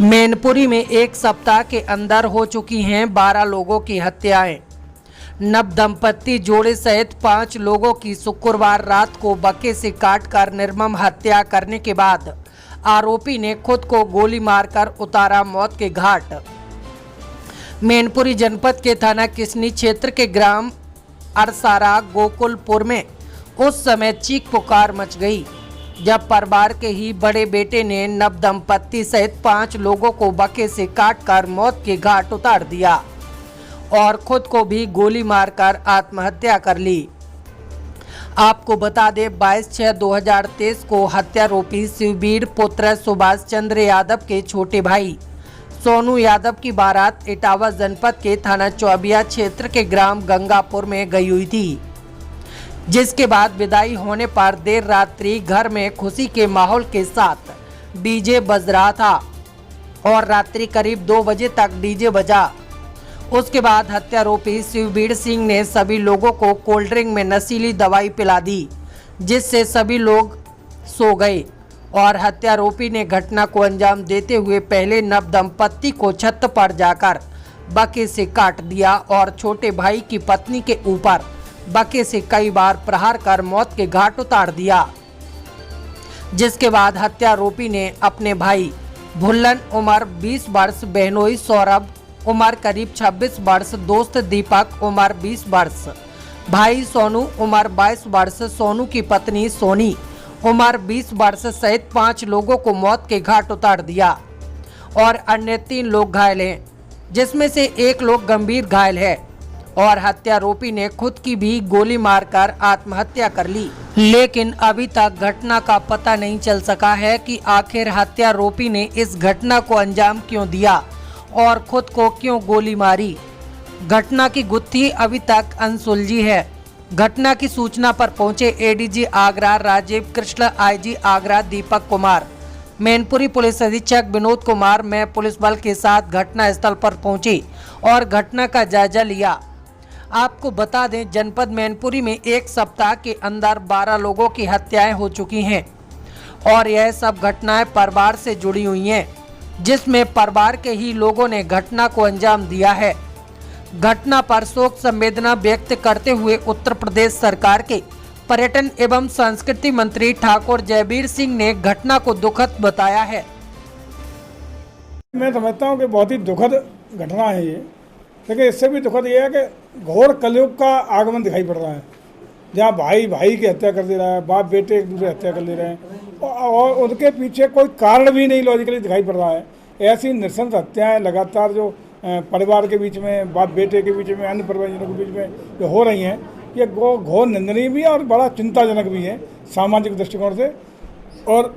मैनपुरी में एक सप्ताह के अंदर हो चुकी हैं 12 लोगों की हत्याएं। नव दंपत्ति जोड़े सहित 5 लोगों की शुक्रवार रात को बक्के से काटकर निर्मम हत्या करने के बाद आरोपी ने खुद को गोली मारकर उतारा मौत के घाट। मैनपुरी जनपद के थाना किसनी क्षेत्र के ग्राम अरसारा गोकुलपुर में उस समय चीख पुकार मच गई जब परिवार के ही बड़े बेटे ने नव दंपत्ति सहित 5 लोगों को बक्के से काटकर मौत के घाट उतार दिया और खुद को भी गोली मारकर आत्महत्या कर ली। आपको बता दें 22/6/2023 को हत्यारोपी शिवबीर पुत्र सुभाष चंद्र यादव के छोटे भाई सोनू यादव की बारात इटावा जनपद के थाना चौबिया क्षेत्र के ग्राम गंगापुर में गई हुई थी, जिसके बाद विदाई होने पर देर रात्रि घर में खुशी के माहौल के साथ डीजे बज रहा था और रात्रि करीब 2 बजे तक डीजे बजा। उसके बाद हत्यारोपी शिवबीर सिंह ने सभी लोगों को कोल्ड ड्रिंक में नशीली दवाई पिला दी, जिससे सभी लोग सो गए और हत्यारोपी ने घटना को अंजाम देते हुए पहले नव दंपत्ति को छत पर जाकर बक्के से काट दिया और छोटे भाई की पत्नी के ऊपर बक्के से कई बार प्रहार कर मौत के घाट उतार दिया। जिसके बाद हत्यारोपी ने अपने भाई भुल्लन उम्र 20 वर्ष, बहनोई सौरभ उम्र करीब 26 वर्ष, दोस्त दीपक उम्र 20 वर्ष, भाई सोनू उम्र 22 वर्ष, सोनू की पत्नी सोनी उम्र 20 वर्ष सहित 5 लोगों को मौत के घाट उतार दिया और अन्य 3 लोग घायल हैं, जिसमें से 1 लोग गंभीर घायल है और हत्यारोपी ने खुद की भी गोली मारकर आत्महत्या कर ली। लेकिन अभी तक घटना का पता नहीं चल सका है कि आखिर हत्यारोपी ने इस घटना को अंजाम क्यों दिया और खुद को क्यों गोली मारी। घटना की गुत्थी अभी तक अनसुलझी है। घटना की सूचना पर पहुंचे ADG Agra Rajiv Krishna, IG Agra Deepak Kumar, Mainpuri police अधीक्षक विनोद कुमार में पुलिस बल के साथ घटना स्थल पर पहुंची और घटना का जायजा लिया। आपको बता दें जनपद मैनपुरी में एक सप्ताह के अंदर 12 लोगों की हत्याएं हो चुकी हैं और यह सब घटनाएं परिवार से जुड़ी हुई हैं, जिसमें परिवार के ही लोगों ने घटना को अंजाम दिया है। घटना पर शोक संवेदना व्यक्त करते हुए उत्तर प्रदेश सरकार के पर्यटन एवं संस्कृति मंत्री ठाकुर जयवीर सिंह ने घटना को दुखद बताया है। मैं समझता हूँ कि बहुत ही दुखद घटना है ये, लेकिन इससे भी दुखद ये है कि घोर कलयुग का आगमन दिखाई पड़ रहा है, जहाँ भाई भाई की हत्या कर दे रहा है, बाप बेटे एक दूसरे हत्या कर ले रहे हैं और उनके पीछे कोई कारण भी नहीं लॉजिकली दिखाई पड़ रहा है। ऐसी नृशंस हत्याएं लगातार जो परिवार के बीच में, बाप बेटे के बीच में, अन्य परिवारजनों के बीच में जो हो रही हैं, ये घोर निंदनीय भी है और बड़ा चिंताजनक भी है सामाजिक दृष्टिकोण से, और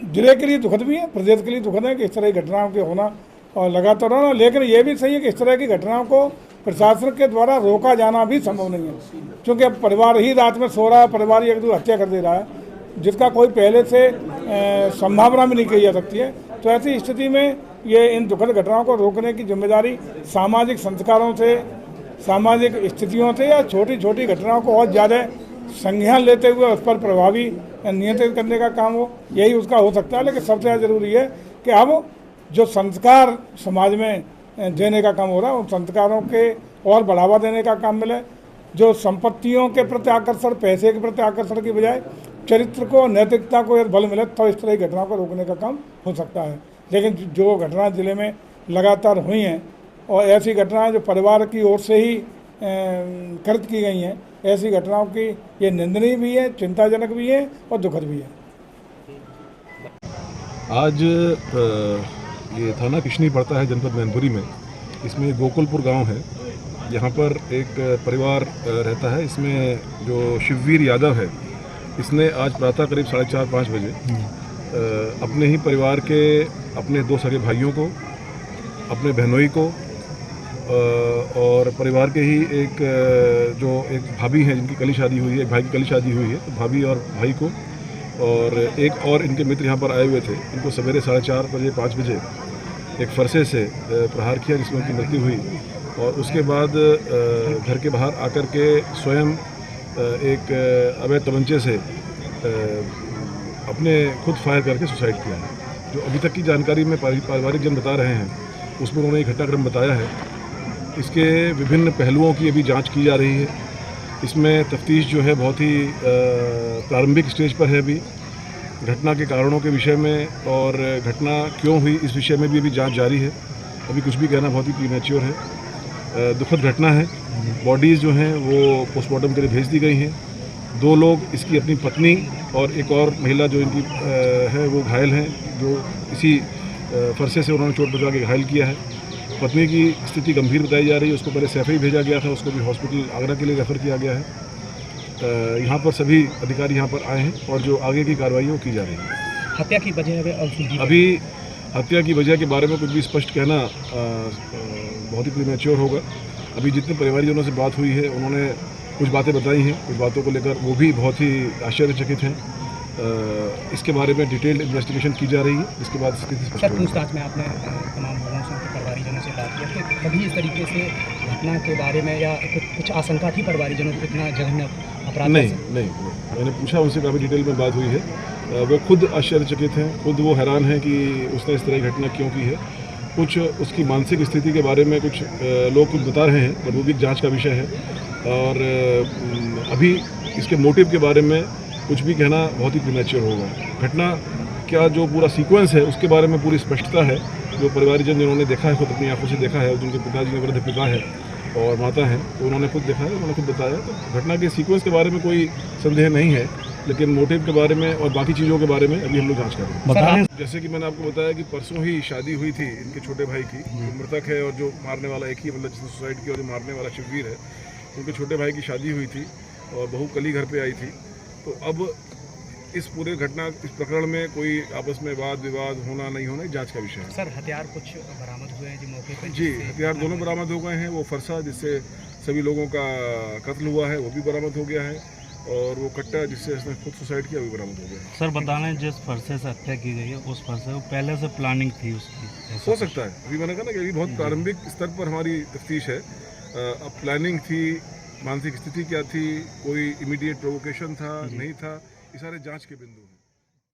जिले के लिए दुखद भी है, प्रदेश के लिए दुखद है कि इस तरह की घटनाओं के होना और लगातार होना। लेकिन ये भी सही है कि इस तरह की घटनाओं को प्रशासन के द्वारा रोका जाना भी संभव नहीं है, क्योंकि अब परिवार ही रात में सो रहा है, परिवार ही एक दूसरे हत्या कर दे रहा है, जिसका कोई पहले से संभावना भी नहीं की जा सकती है। तो ऐसी स्थिति में ये इन दुखद घटनाओं को रोकने की जिम्मेदारी सामाजिक संस्कारों से, सामाजिक स्थितियों से या छोटी छोटी घटनाओं को और ज़्यादा संज्ञान लेते हुए उस पर प्रभावी नियंत्रित करने का काम हो, यही उसका हो सकता है। लेकिन सबसे ज़्यादा जरूरी है कि अब जो संस्कार समाज में देने का काम हो रहा है, उन संस्कारों के और बढ़ावा देने का काम मिले। जो संपत्तियों के प्रति आकर्षण, पैसे के प्रति आकर्षण की बजाय चरित्र को, नैतिकता को यदि बल मिले तो इस तरह की घटनाओं को रोकने का काम हो सकता है। लेकिन जो घटनाएं जिले में लगातार हुई हैं और ऐसी घटनाएं जो परिवार की ओर से ही कृत की गई हैं, ऐसी घटनाओं की ये निंदनीय भी है, चिंताजनक भी है और दुखद भी है। आज ये थाना किशनी पड़ता है जनपद मैनपुरी में। इसमें गोकुलपुर गांव है, यहाँ पर एक परिवार रहता है। इसमें जो शिवबीर यादव है, इसने आज प्रातः करीब 4:30-5 बजे अपने ही परिवार के अपने 2 सगे भाइयों को, अपने बहनोई को और परिवार के ही एक भाभी हैं जिनकी कल शादी हुई है, एक भाई की कल शादी हुई है, तो भाभी और भाई को और एक और इनके मित्र यहाँ पर आए हुए थे, इनको सवेरे 4:30-5 बजे एक फरसे से प्रहार किया, जिसमें उनकी मृत्यु हुई। और उसके बाद घर के बाहर आकर के स्वयं एक अवैध तमंचे से अपने खुद फायर करके सुसाइड किया है। जो अभी तक की जानकारी में पारिवारिक जन बता रहे हैं उसमें उन्होंने एक घटनाक्रम बताया है। इसके विभिन्न पहलुओं की अभी जांच की जा रही है। इसमें तफ्तीश जो है बहुत ही प्रारंभिक स्टेज पर है। अभी घटना के कारणों के विषय में और घटना क्यों हुई इस विषय में भी अभी जांच जारी है। अभी कुछ भी कहना बहुत ही प्रीमेच्योर है। दुखद घटना है। बॉडीज़ जो हैं वो पोस्टमार्टम के लिए भेज दी गई हैं। 2 लोग, इसकी अपनी पत्नी और एक और महिला जो इनकी है वो घायल हैं, जो इसी फरसे से उन्होंने चोट पहुंचा के घायल किया है। पत्नी की स्थिति गंभीर बताई जा रही है। उसको पहले सैफई भेजा गया था, उसको भी हॉस्पिटल आगरा के लिए रेफ़र किया गया है। यहाँ पर सभी अधिकारी यहाँ पर आए हैं और जो आगे की कार्रवाई है वो की जा रही है। हत्या की वजह अभी हत्या की वजह के बारे में कुछ भी स्पष्ट कहना बहुत ही प्रीमेच्योर होगा। अभी जितने परिवारजनों से बात हुई है उन्होंने कुछ बातें बताई हैं, कुछ बातों को लेकर वो भी बहुत ही आश्चर्यचकित हैं। इसके बारे में डिटेल्ड इन्वेस्टिगेशन की जा रही है। इसके बाद स्थिति स्पष्ट होगी। पूछताछ में आपने तमाम लोगों से, परिवारीजनों से बात किया कि कभी इस तरीके से घटना के बारे में या कुछ आशंका थी परिवारीजनों को, इतना जघन्य अपराध? नहीं, मैंने पूछा उनसे, काफ़ी डिटेल में बात हुई है। वो खुद आश्चर्यचकित हैं, खुद वो हैरान हैं कि उसने इस तरह की घटना क्यों की है। कुछ उसकी मानसिक स्थिति के बारे में कुछ लोग कुछ बता रहे हैं, पर वो भी जांच का विषय है। और अभी इसके मोटिव के बारे में कुछ भी कहना बहुत ही प्रीमेच्योर होगा। घटना क्या जो पूरा सीक्वेंस है उसके बारे में पूरी स्पष्टता है। जो परिवारजन जिन्होंने देखा है, खुद अपनी आंखों से देखा है, जिनके पिताजी ने वृद्ध पिता है और माता हैं, तो उन्होंने खुद देखा है, उन्होंने खुद बताया। तो घटना के सीक्वेंस के बारे में कोई संदेह नहीं है, लेकिन मोटिव के बारे में और बाकी चीज़ों के बारे में अभी हम लोग जांच कर रहे हैं। जैसे कि मैंने आपको बताया कि परसों ही शादी हुई थी इनके छोटे भाई की। जो मृतक है और जो मारने वाला एक ही, मतलब जिसने सुसाइड किया और जो मारने वाला शिववीर है, उनके छोटे भाई की शादी हुई थी और बहू कल ही घर पे आई थी। तो अब इस पूरे घटना, इस प्रकरण में कोई आपस में वाद विवाद होना नहीं होना जांच का विषय है। सर, हथियार कुछ बरामद हुए हैं जी मौके पे? जी, हथियार दोनों बरामद हो गए हैं। वो फरसा जिससे सभी लोगों का कत्ल हुआ है वो भी बरामद हो गया है, और वो कट्टा जिससे उसने खुद सुसाइड किया वो भी बरामद हो गया है। सर, बता रहे जिस फरसे से हत्या की गई है उस फरसे को पहले से प्लानिंग थी उसकी? हो सकता है। अभी मैंने कहा ना कि अभी बहुत प्रारंभिक स्तर पर हमारी तफ्तीश है। अब प्लानिंग थी, मानसिक स्थिति क्या थी, कोई इमीडिएट प्रोवोकेशन था, नहीं था, ये सारे जांच के बिंदु हैं।